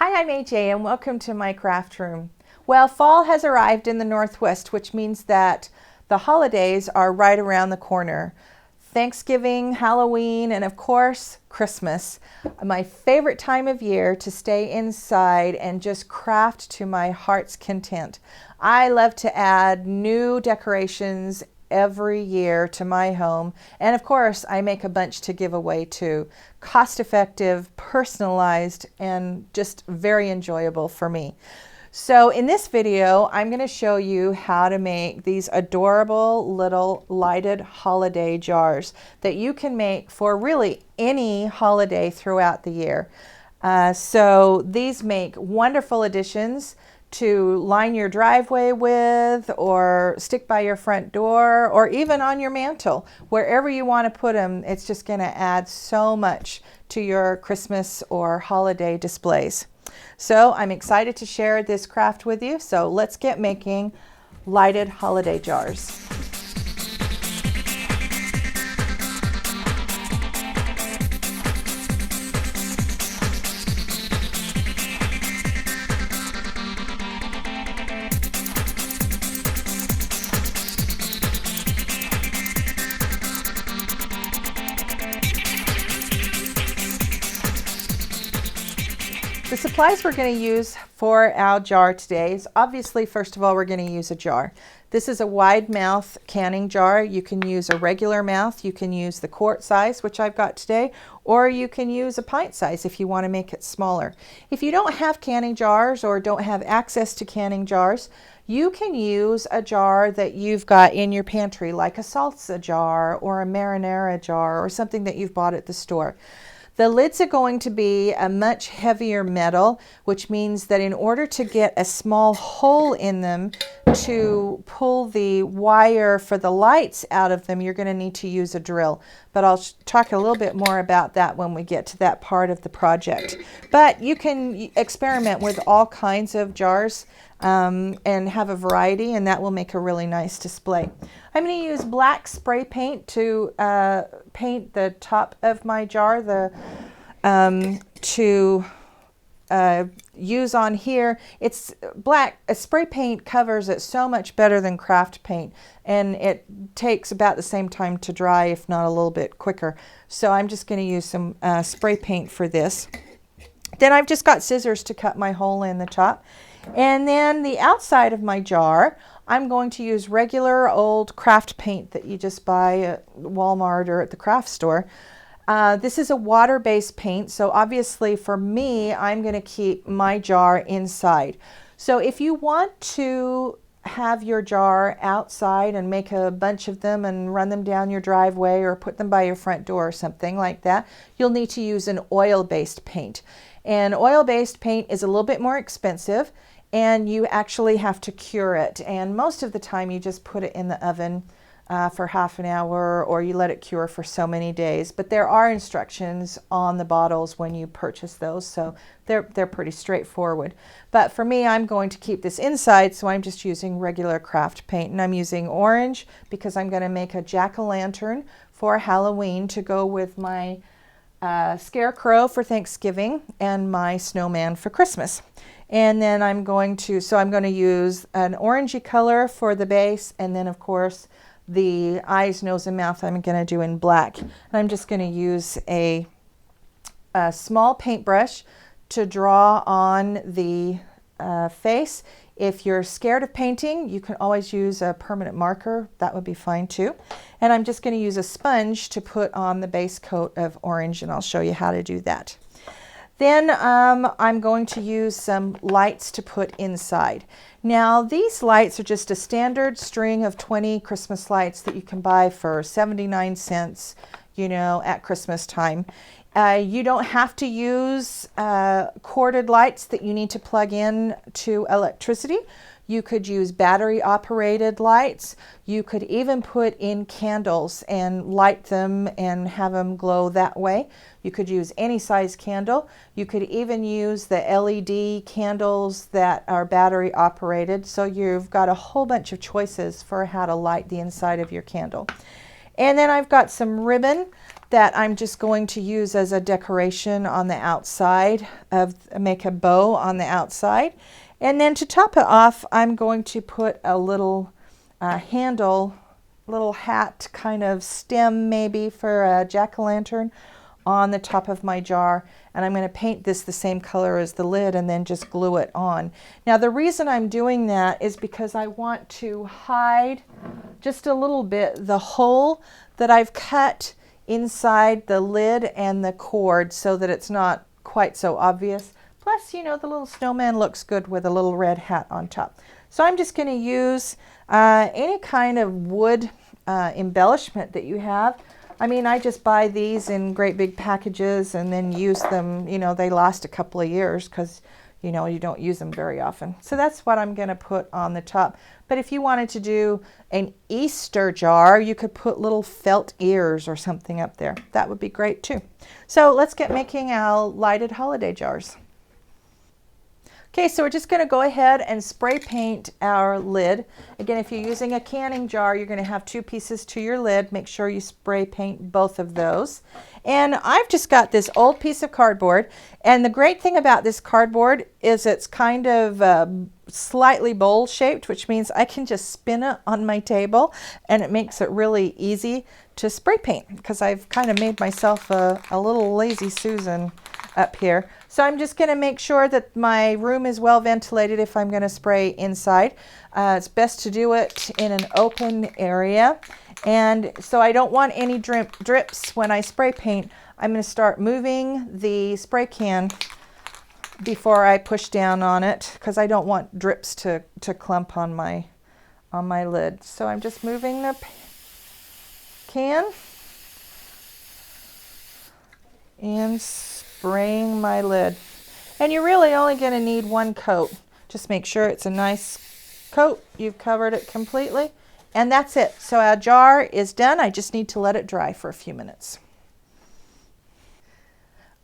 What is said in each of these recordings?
Hi, I'm AJ and welcome to my craft room. Well, fall has arrived in the Northwest, which means that the holidays are right around the corner. Thanksgiving, Halloween, and of course, Christmas. My favorite time of year to stay inside and just craft to my heart's content. I love to add new decorations every year to my home, and of course I make a bunch to give away too. Cost effective, personalized, and just very enjoyable for me. So in this video I'm going to show you how to make these adorable little lighted holiday jars that you can make for really any holiday throughout the year. So these make wonderful additions to line your driveway with, or stick by your front door, or even on your mantle. Wherever you want to put them, it's just going to add so much to your Christmas or holiday displays. So I'm excited to share this craft with you. So let's get making lighted holiday jars. The supplies we're going to use for our jar today is obviously, first of all, we're going to use a jar. This is a wide mouth canning jar. You can use a regular mouth, you can use the quart size, which I've got today, or you can use a pint size if you want to make it smaller. If you don't have canning jars or don't have access to canning jars, you can use a jar that you've got in your pantry, like a salsa jar or a marinara jar or something that you've bought at the store. The lids are going to be a much heavier metal, which means that in order to get a small hole in them to pull the wire for the lights out of them, you're going to need to use a drill. But I'll talk a little bit more about that when we get to that part of the project. But you can experiment with all kinds of jars and have a variety, and that will make a really nice display. I'm going to use black spray paint to paint the top of my jar to use on here. It's black. A spray paint covers it so much better than craft paint, and it takes about the same time to dry, if not a little bit quicker. So I'm just going to use some spray paint for this. Then I've just got scissors to cut my hole in the top. And then the outside of my jar, I'm going to use regular old craft paint that you just buy at Walmart or at the craft store. This is a water-based paint, so obviously for me, I'm going to keep my jar inside. So if you want to have your jar outside and make a bunch of them and run them down your driveway or put them by your front door or something like that, you'll need to use an oil-based paint. And oil-based paint is a little bit more expensive, and you actually have to cure it. And most of the time you just put it in the oven for half an hour, or you let it cure for so many days. But there are instructions on the bottles when you purchase those, so they're pretty straightforward. But for me, I'm going to keep this inside, so I'm just using regular craft paint. And I'm using orange because I'm going to make a jack-o'-lantern for Halloween to go with my scarecrow for Thanksgiving and my snowman for Christmas. And then I'm going to use an orangey color for the base, and then of course the eyes, nose, and mouth I'm going to do in black. And I'm just going to use a small paintbrush to draw on the face. If you're scared of painting, you can always use a permanent marker. That would be fine too. And I'm just going to use a sponge to put on the base coat of orange, and I'll show you how to do that. Then I'm going to use some lights to put inside. Now these lights are just a standard string of 20 Christmas lights that you can buy for 79 cents, you know, at Christmas time. You don't have to use corded lights that you need to plug in to electricity. You could use battery operated lights. You could even put in candles and light them and have them glow that way. You could use any size candle. You could even use the LED candles that are battery operated. So you've got a whole bunch of choices for how to light the inside of your candle. And then I've got some ribbon that I'm just going to use as a decoration on the outside make a bow on the outside. And then to top it off, I'm going to put a little handle, little hat kind of stem maybe for a jack-o'-lantern on the top of my jar. And I'm going to paint this the same color as the lid and then just glue it on. Now the reason I'm doing that is because I want to hide just a little bit the hole that I've cut inside the lid and the cord so that it's not quite so obvious. Plus, you know, the little snowman looks good with a little red hat on top. So I'm just going to use any kind of wood embellishment that you have. I mean, I just buy these in great big packages and then use them. You know, they last a couple of years because, you know, you don't use them very often. So that's what I'm going to put on the top. But if you wanted to do an Easter jar, you could put little felt ears or something up there. That would be great too. So let's get making our lighted holiday jars. Okay, so we're just going to go ahead and spray paint our lid. Again, if you're using a canning jar, you're going to have two pieces to your lid. Make sure you spray paint both of those. And I've just got this old piece of cardboard. And the great thing about this cardboard is it's kind of slightly bowl shaped, which means I can just spin it on my table and it makes it really easy to spray paint because I've kind of made myself a little lazy Susan up here. So I'm just going to make sure that my room is well ventilated if I'm going to spray inside. It's best to do it in an open area. And so I don't want any drips when I spray paint. I'm going to start moving the spray can before I push down on it because I don't want drips to clump on my lid. So I'm just moving the can and spraying my lid. And you're really only going to need one coat. Just make sure it's a nice coat. You've covered it completely. And that's it. So our jar is done. I just need to let it dry for a few minutes.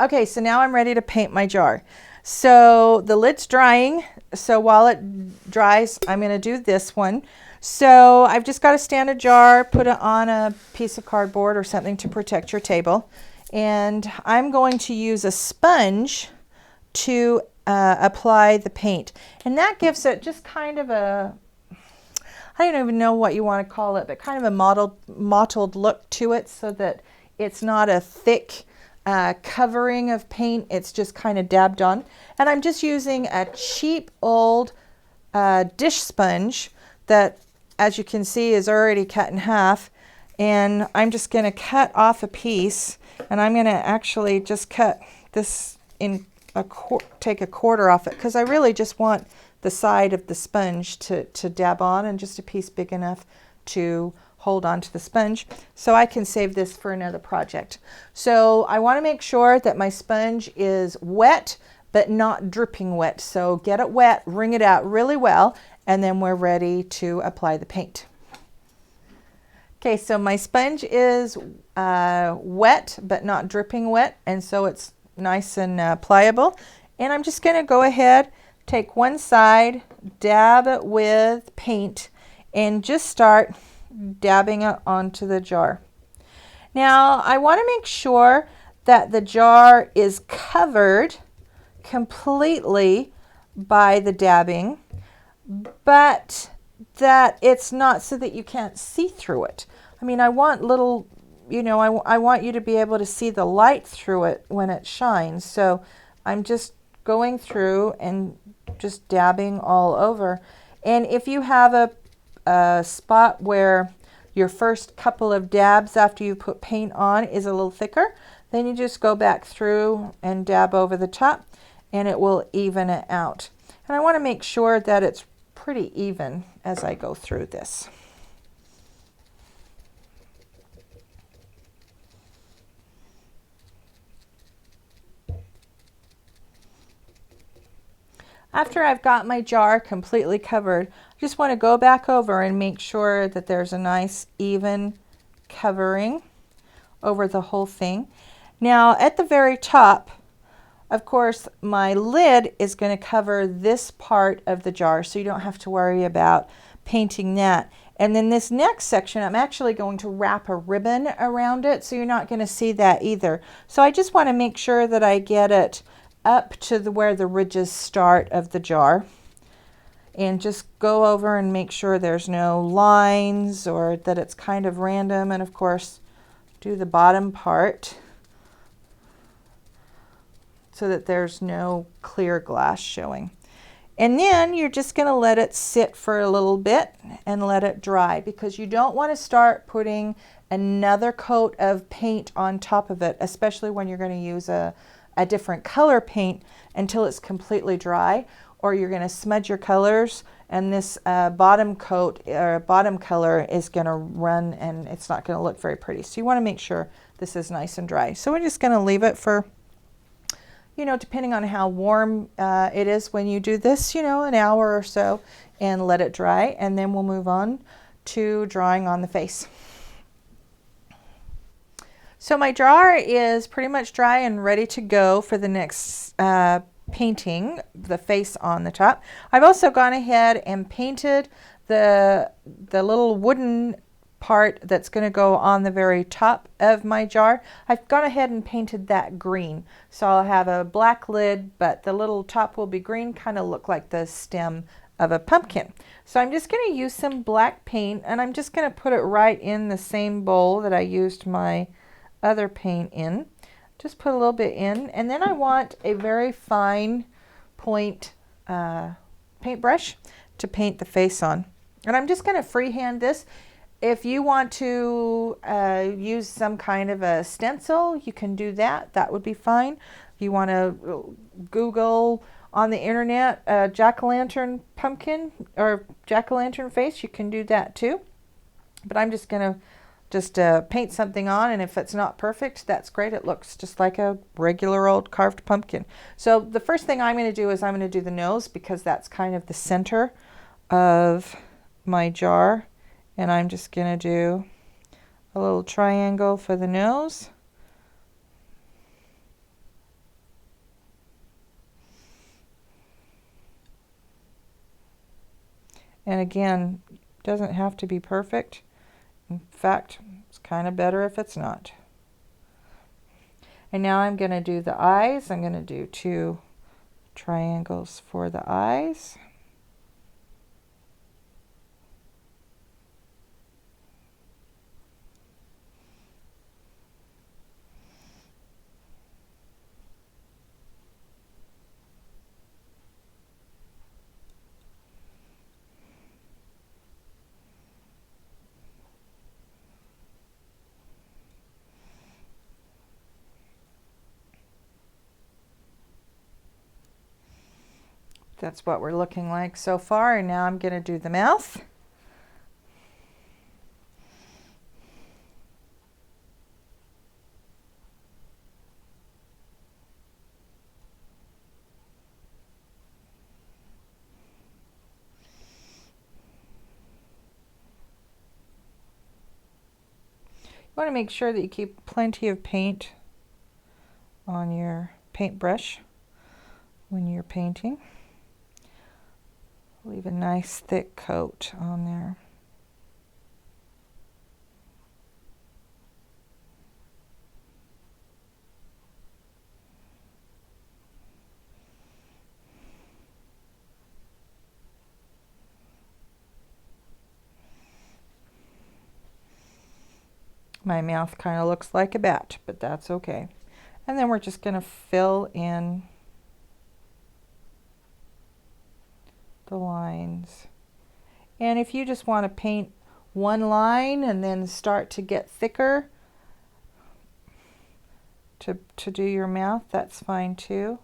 Okay, so now I'm ready to paint my jar. So the lid's drying. So while it dries, I'm going to do this one. So I've just got a standard jar, put it on a piece of cardboard or something to protect your table. And I'm going to use a sponge to apply the paint. And that gives it just kind of a, I don't even know what you want to call it, but kind of a mottled look to it so that it's not a thick covering of paint. It's just kind of dabbed on. And I'm just using a cheap old dish sponge that, as you can see, is already cut in half. And I'm just going to cut off a piece. And I'm going to actually just cut this in take a quarter off it because I really just want the side of the sponge to dab on and just a piece big enough to hold onto the sponge. So I can save this for another project. So I want to make sure that my sponge is wet but not dripping wet. So get it wet, wring it out really well, and then we're ready to apply the paint. Okay, so my sponge is wet but not dripping wet, and so it's nice and pliable. And I'm just going to go ahead, take one side, dab it with paint, and just start dabbing it onto the jar. Now I want to make sure that the jar is covered completely by the dabbing, but that it's not so that you can't see through it. I mean, I want little, you know, I want you to be able to see the light through it when it shines. So I'm just going through and just dabbing all over. And if you have a spot where your first couple of dabs after you put paint on is a little thicker, then you just go back through and dab over the top and it will even it out. And I want to make sure that it's pretty even as I go through this. After I've got my jar completely covered, I just want to go back over and make sure that there's a nice even covering over the whole thing. Now at the very top, of course, my lid is going to cover this part of the jar, so you don't have to worry about painting that. And then this next section, I'm actually going to wrap a ribbon around it, so you're not going to see that either. So I just want to make sure that I get it up to where the ridges start of the jar. And just go over and make sure there's no lines or that it's kind of random. And of course, do the bottom part so that there's no clear glass showing. And then you're just going to let it sit for a little bit and let it dry, because you don't want to start putting another coat of paint on top of it, especially when you're going to use a different color paint, until it's completely dry, or you're going to smudge your colors and this bottom coat or bottom color is going to run and it's not going to look very pretty. So you want to make sure this is nice and dry. So we're just going to leave it for, you know, depending on how warm it is when you do this, you know, an hour or so, and let it dry. And then we'll move on to drawing on the face. So my jar is pretty much dry and ready to go for the next painting, the face on the top. I've also gone ahead and painted the little wooden part that's going to go on the very top of my jar. I've gone ahead and painted that green. So I'll have a black lid, but the little top will be green, kind of look like the stem of a pumpkin. So I'm just going to use some black paint, and I'm just going to put it right in the same bowl that I used my other paint in. Just put a little bit in, and then I want a very fine point paintbrush to paint the face on. And I'm just going to freehand this. If you want to use some kind of a stencil, you can do that. That would be fine. If you want to Google on the internet jack-o'-lantern pumpkin or jack-o'-lantern face, you can do that too. But I'm just going to paint something on, and if it's not perfect, that's great. It looks just like a regular old carved pumpkin. So the first thing I'm going to do is I'm going to do the nose, because that's kind of the center of my jar. And I'm just going to do a little triangle for the nose. And again, it doesn't have to be perfect. In fact, it's kind of better if it's not. And now I'm going to do the eyes. I'm going to do 2 triangles for the eyes. That's what we're looking like so far, and now I'm going to do the mouth. You want to make sure that you keep plenty of paint on your paintbrush when you're painting. Leave a nice thick coat on there. My mouth kind of looks like a bat, but that's okay. And then we're just going to fill in the lines. And if you just want to paint one line and then start to get thicker to do your mouth, that's fine too.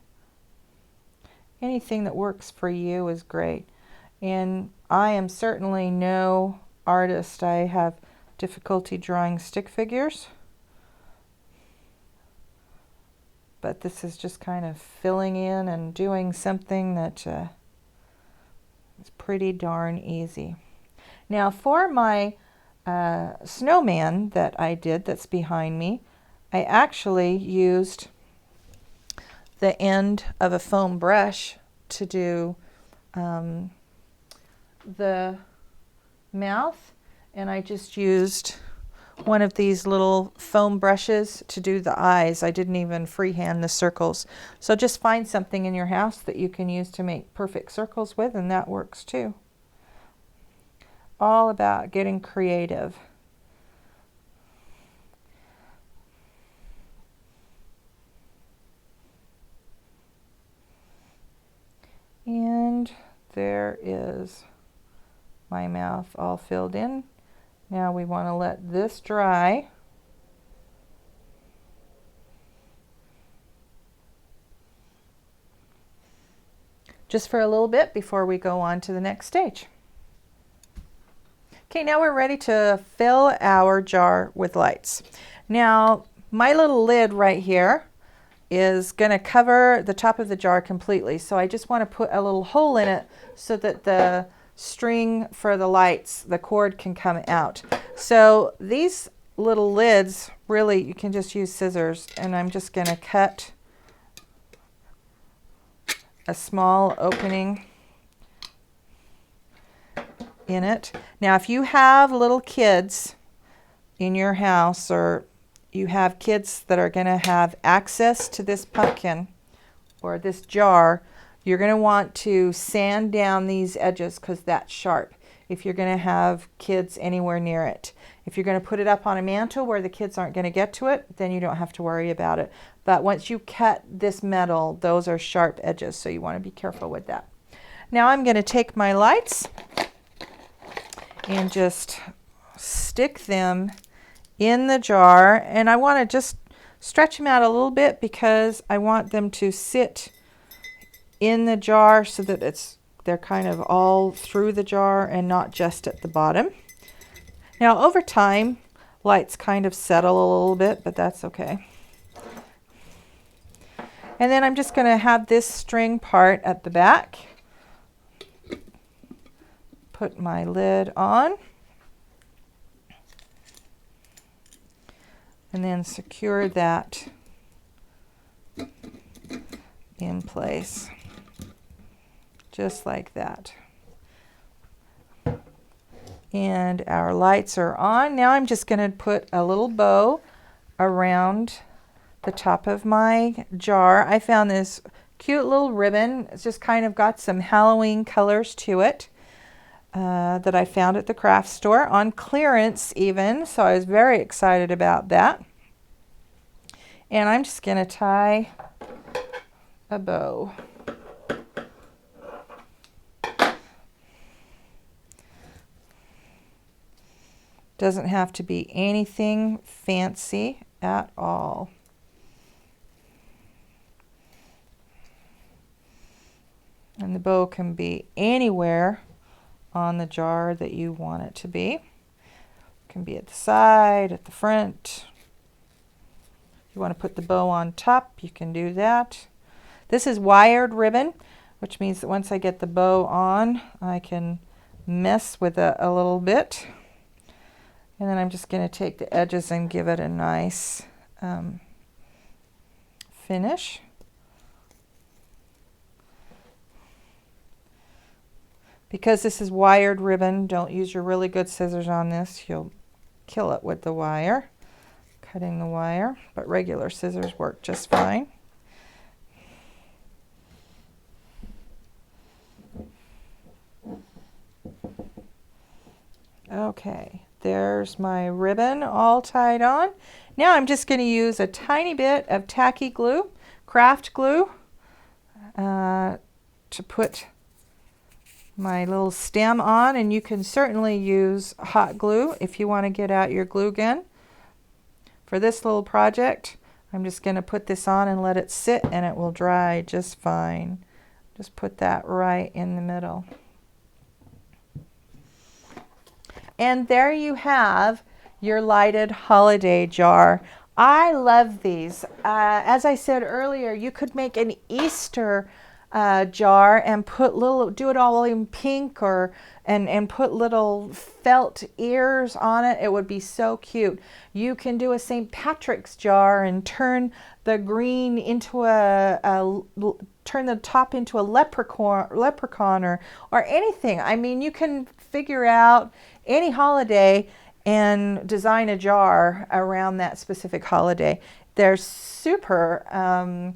Anything that works for you is great. And I am certainly no artist. I have difficulty drawing stick figures, but this is just kind of filling in and doing something that is pretty darn easy. Now for my snowman that I did that's behind me, I actually used the end of a foam brush to do the mouth. And I just used one of these little foam brushes to do the eyes. I didn't even freehand the circles. So just find something in your house that you can use to make perfect circles with, and that works too. All about getting creative. And there is my mouth all filled in. Now we want to let this dry. Just for a little bit before we go on to the next stage. Okay, now we're ready to fill our jar with lights. Now, my little lid right here is going to cover the top of the jar completely. So I just want to put a little hole in it so that the string for the lights, the cord, can come out. So these little lids, really, you can just use scissors, and I'm just going to cut a small opening in it. Now, if you have little kids in your house, or you have kids that are going to have access to this pumpkin or this jar, you're going to want to sand down these edges because that's sharp if you're going to have kids anywhere near it. If you're going to put it up on a mantle where the kids aren't going to get to it, then you don't have to worry about it. But once you cut this metal, those are sharp edges, so you want to be careful with that. Now I'm going to take my lights and just stick them in the jar, and I want to just stretch them out a little bit because I want them to sit in the jar so that they're kind of all through the jar and not just at the bottom. Now over time, lights kind of settle a little bit, but that's okay. And then I'm just going to have this string part at the back. Put my lid on. And then secure that in place, just like that. And our lights are on. Now I'm just going to put a little bow around the top of my jar. I found this cute little ribbon. It's just kind of got some Halloween colors to it. That I found at the craft store on clearance even, so I was very excited about that. And I'm just going to tie a bow. Doesn't have to be anything fancy at all. And the bow can be anywhere on the jar that you want it to be. It can be at the side, at the front. If you want to put the bow on top, you can do that. This is wired ribbon, which means that once I get the bow on, I can mess with it a little bit. And then I'm just going to take the edges and give it a nice finish. Because this is wired ribbon, don't use your really good scissors on this. You'll kill it with the wire, cutting the wire, but regular scissors work just fine. Okay, there's my ribbon all tied on. Now I'm just going to use a tiny bit of tacky glue, craft glue, to put my little stem on, and you can certainly use hot glue if you want to get out your glue gun. For this little project, I'm just going to put this on and let it sit, and it will dry just fine. Just put that right in the middle. And there you have your lighted holiday jar. I love these. As I said earlier, you could make an Easter jar and do it all in pink, and put little felt ears on it. It would be so cute. You can do a St. Patrick's jar and turn the green into turn the top into a leprechaun or anything. I mean, you can figure out any holiday and design a jar around that specific holiday. They're super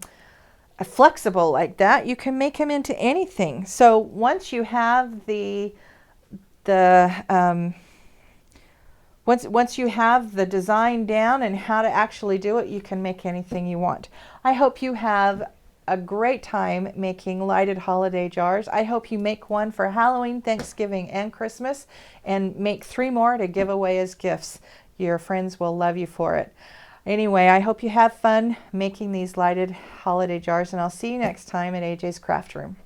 flexible like that. You can make them into anything. So once you have once you have the design down and how to actually do it, you can make anything you want. I hope you have a great time making lighted holiday jars. I hope you make one for Halloween, Thanksgiving, and Christmas, and make 3 more to give away as gifts. Your friends will love you for it. Anyway, I hope you have fun making these lighted holiday jars, and I'll see you next time at AJ's Craft Room.